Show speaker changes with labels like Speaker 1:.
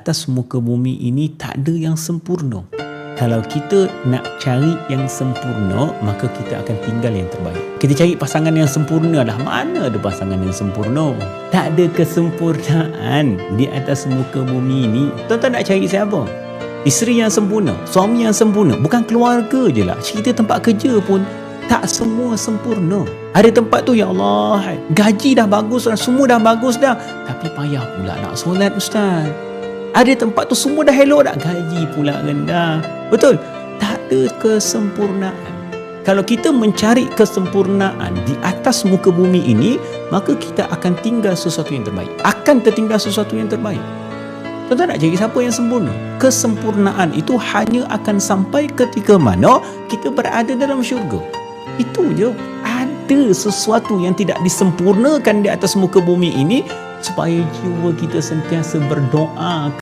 Speaker 1: atas muka bumi ini tak ada yang sempurna. Kalau kita nak cari yang sempurna, maka kita akan tinggal yang terbaik. Kita cari pasangan yang sempurna lah. Mana ada pasangan yang sempurna? Tak ada kesempurnaan di atas muka bumi ini. Tuan-tuan nak cari siapa? Isteri yang sempurna, suami yang sempurna. Bukan keluarga je lah. Cerita tempat kerja pun tak semua sempurna. Ada tempat tu, ya Allah, gaji dah bagus, semua dah bagus dah, tapi payah pula nak solat, ustaz. Ada tempat tu semua dah elok dah, gaji pula rendah. Betul? Tak ada kesempurnaan. Kalau kita mencari kesempurnaan di atas muka bumi ini, maka kita akan tinggal sesuatu yang terbaik. Akan tertinggal sesuatu yang terbaik. Tuan-tuan nak cari siapa yang sempurna? Kesempurnaan itu hanya akan sampai ketika mana kita berada dalam syurga. Itu je. Ada sesuatu yang tidak disempurnakan di atas muka bumi ini supaya jiwa kita sentiasa berdoa